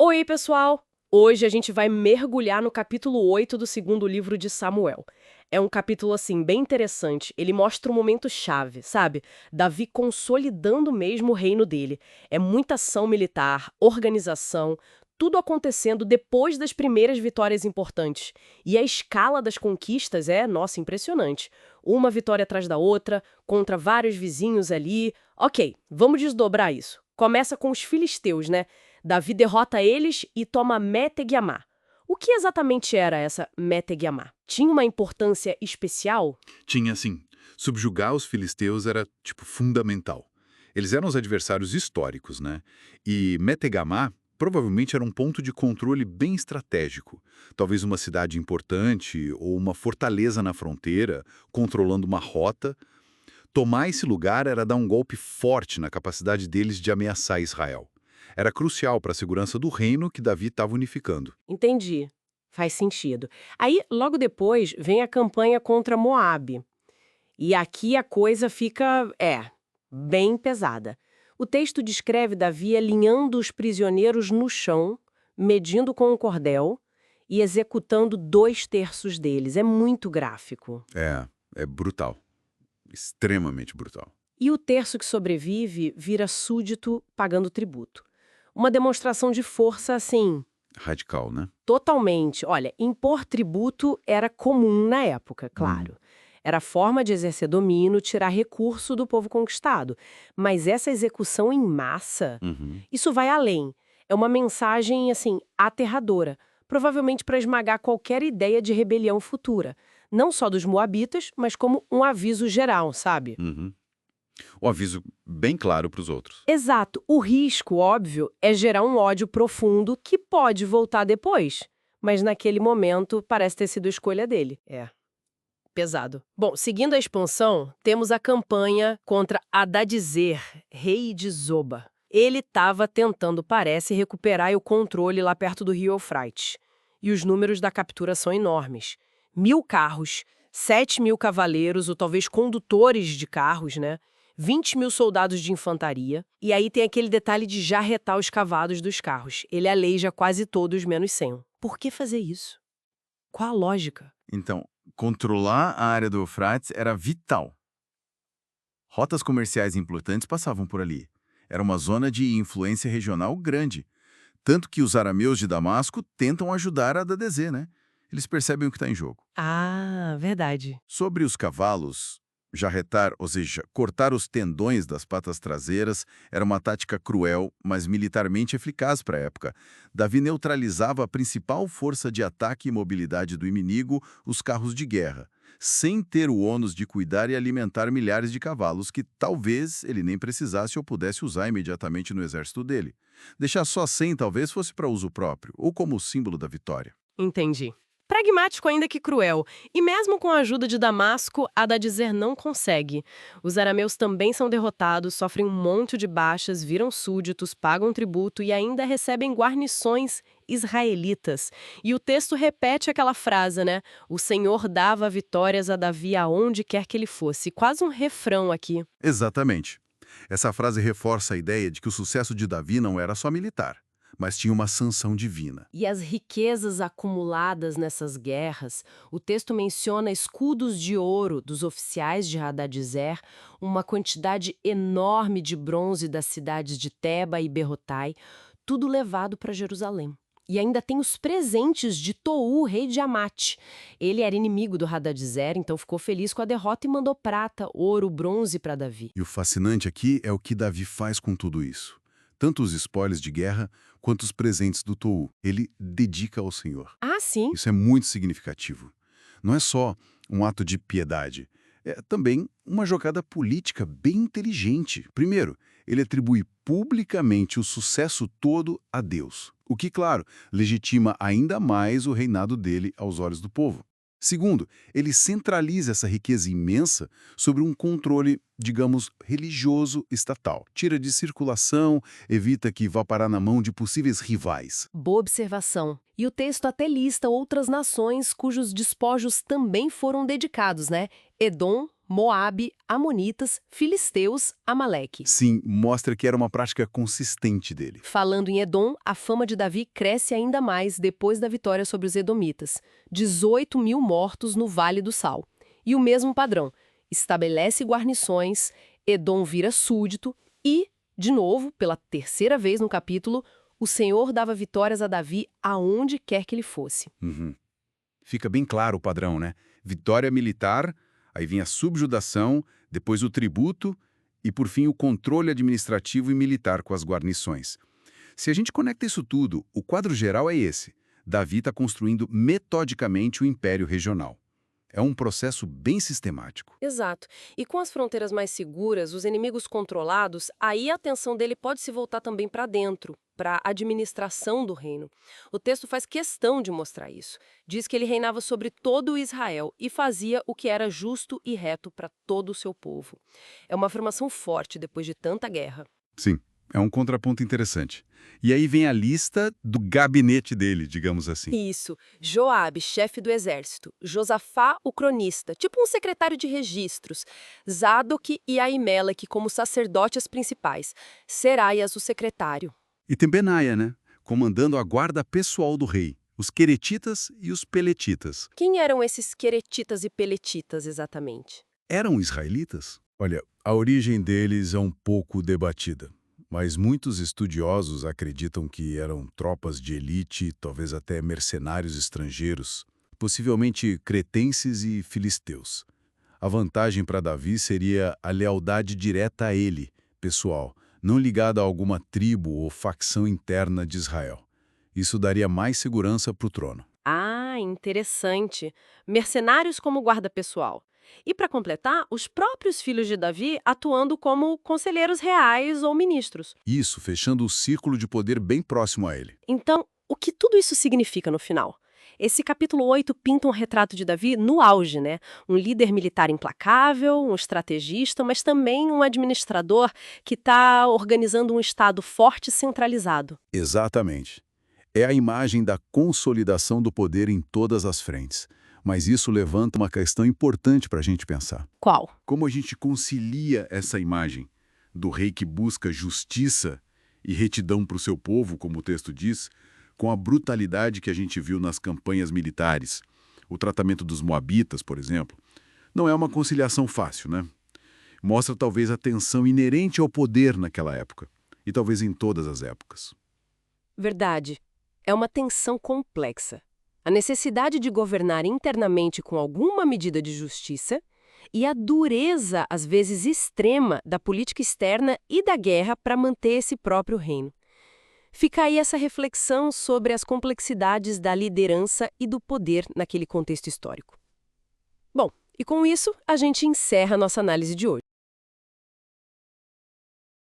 Oi, pessoal! Hoje a gente vai mergulhar no capítulo 8 do segundo livro de Samuel. É um capítulo, assim, bem interessante. Ele mostra um momento chave, sabe? Davi consolidando mesmo o reino dele. É muita ação militar, organização, tudo acontecendo depois das primeiras vitórias importantes. E a escala das conquistas é, nossa, impressionante. Uma vitória atrás da outra, contra vários vizinhos ali. Ok, vamos desdobrar isso. Começa com os filisteus, né? Davi derrota eles e toma Mete-Guiamá. O que exatamente era essa Mete-Guiamá? Tinha uma importância especial? Tinha sim. Subjugar os filisteus era, fundamental. Eles eram os adversários históricos, né? E Metegamá provavelmente era um ponto de controle bem estratégico. Talvez uma cidade importante ou uma fortaleza na fronteira, controlando uma rota. Tomar esse lugar era dar um golpe forte na capacidade deles de ameaçar Israel. Era crucial para a segurança do reino que Davi estava unificando. Entendi. Faz sentido. Aí, logo depois, vem a campanha contra Moabe. E aqui a coisa fica, bem pesada. O texto descreve Davi alinhando os prisioneiros no chão, medindo com um cordel e executando 2/3 deles. É muito gráfico. É brutal. Extremamente brutal. E o terço que sobrevive vira súdito pagando tributo. Uma demonstração de força, assim, Radical, né? totalmente. Olha, impor tributo era comum na época, claro. Era forma de exercer domínio, tirar recurso do povo conquistado. Mas essa execução em massa, Uhum. isso vai além. É uma mensagem, assim, aterradora. Provavelmente para esmagar qualquer ideia de rebelião futura. Não só dos moabitas, mas como um aviso geral, sabe? Uhum. Um aviso bem claro para os outros. Exato. O risco, óbvio, é gerar um ódio profundo que pode voltar depois. Mas naquele momento parece ter sido a escolha dele. Pesado. Bom, seguindo a expansão, temos a campanha contra Hadadezer, rei de Zoba. Ele estava tentando, parece, recuperar o controle lá perto do rio Eufrates. E os números da captura são enormes. 1.000 carros, 7.000 cavaleiros, ou talvez condutores de carros, né? 20.000 soldados de infantaria. E aí tem aquele detalhe de jarretar os cavalos dos carros. Ele aleija quase todos, menos 100. Por que fazer isso? Qual a lógica? Então, controlar a área do Eufrates era vital. Rotas comerciais importantes passavam por ali. Era uma zona de influência regional grande. Tanto que os arameus de Damasco tentam ajudar a Hadadezer, né? Eles percebem o que está em jogo. Ah, verdade. Sobre os cavalos, jarretar, ou seja, cortar os tendões das patas traseiras, era uma tática cruel, mas militarmente eficaz para a época. Davi neutralizava a principal força de ataque e mobilidade do inimigo, os carros de guerra, sem ter o ônus de cuidar e alimentar milhares de cavalos que talvez ele nem precisasse ou pudesse usar imediatamente no exército dele. Deixar só 100 talvez fosse para uso próprio, ou como símbolo da vitória. Entendi. Pragmático ainda que cruel. E mesmo com a ajuda de Damasco, Hadadezer não consegue. Os arameus também são derrotados, sofrem um monte de baixas, viram súditos, pagam tributo e ainda recebem guarnições israelitas. E o texto repete aquela frase, né? O Senhor dava vitórias a Davi aonde quer que ele fosse. Quase um refrão aqui. Exatamente. Essa frase reforça a ideia de que o sucesso de Davi não era só militar, mas tinha uma sanção divina. E as riquezas acumuladas nessas guerras, o texto menciona escudos de ouro dos oficiais de Hadadezer, uma quantidade enorme de bronze das cidades de Teba e Berrotai, tudo levado para Jerusalém. E ainda tem os presentes de Tou, rei de Amate. Ele era inimigo do Hadadezer, então ficou feliz com a derrota e mandou prata, ouro, bronze para Davi. E o fascinante aqui é o que Davi faz com tudo isso. Tanto os espólios de guerra quanto os presentes do Tou, ele dedica ao Senhor. Ah, sim? Isso é muito significativo. Não é só um ato de piedade, é também uma jogada política bem inteligente. Primeiro, ele atribui publicamente o sucesso todo a Deus, o que, claro, legitima ainda mais o reinado dele aos olhos do povo. Segundo, ele centraliza essa riqueza imensa sobre um controle, digamos, religioso estatal. Tira de circulação, evita que vá parar na mão de possíveis rivais. Boa observação. E o texto até lista outras nações cujos despojos também foram dedicados, né? Edom, Moabe, Amonitas, Filisteus, Amaleque. Sim, mostra que era uma prática consistente dele. Falando em Edom, a fama de Davi cresce ainda mais depois da vitória sobre os edomitas. 18.000 mortos no Vale do Sal. E o mesmo padrão. Estabelece guarnições, Edom vira súdito e, de novo, pela terceira vez no capítulo, o Senhor dava vitórias a Davi aonde quer que ele fosse. Fica bem claro o padrão, né? Vitória militar, aí vinha a subjugação, depois o tributo e, por fim, o controle administrativo e militar com as guarnições. Se a gente conecta isso tudo, o quadro geral é esse. Davi está construindo metodicamente o império regional. É um processo bem sistemático. Exato. E com as fronteiras mais seguras, os inimigos controlados, aí a atenção dele pode se voltar também para dentro, para a administração do reino. O texto faz questão de mostrar isso. Diz que ele reinava sobre todo o Israel e fazia o que era justo e reto para todo o seu povo. É uma afirmação forte depois de tanta guerra. Sim, é um contraponto interessante. E aí vem a lista do gabinete dele, digamos assim. Isso. Joabe, chefe do exército. Josafá, o cronista, tipo um secretário de registros. Zadok e Aimeleque como sacerdotes principais. Seraias, o secretário. E tem Benaia, né? Comandando a guarda pessoal do rei, os queretitas e os peletitas. Quem eram esses queretitas e peletitas, exatamente? Eram israelitas? Olha, a origem deles é um pouco debatida, mas muitos estudiosos acreditam que eram tropas de elite, talvez até mercenários estrangeiros, possivelmente cretenses e filisteus. A vantagem para Davi seria a lealdade direta a ele, pessoal, não ligada a alguma tribo ou facção interna de Israel. Isso daria mais segurança para o trono. Ah, interessante. Mercenários como guarda pessoal. E para completar, os próprios filhos de Davi atuando como conselheiros reais ou ministros. Isso, fechando o círculo de poder bem próximo a ele. Então, o que tudo isso significa no final? Esse capítulo 8 pinta um retrato de Davi no auge, né? Um líder militar implacável, um estrategista, mas também um administrador que está organizando um Estado forte e centralizado. Exatamente. É a imagem da consolidação do poder em todas as frentes. Mas isso levanta uma questão importante para a gente pensar. Qual? Como a gente concilia essa imagem do rei que busca justiça e retidão para o seu povo, como o texto diz, com a brutalidade que a gente viu nas campanhas militares, o tratamento dos moabitas, por exemplo? Não é uma conciliação fácil, né? Mostra talvez a tensão inerente ao poder naquela época, e talvez em todas as épocas. Verdade. É uma tensão complexa. A necessidade de governar internamente com alguma medida de justiça e a dureza, às vezes extrema, da política externa e da guerra para manter esse próprio reino. Fica aí essa reflexão sobre as complexidades da liderança e do poder naquele contexto histórico. Bom, e com isso, a gente encerra a nossa análise de hoje.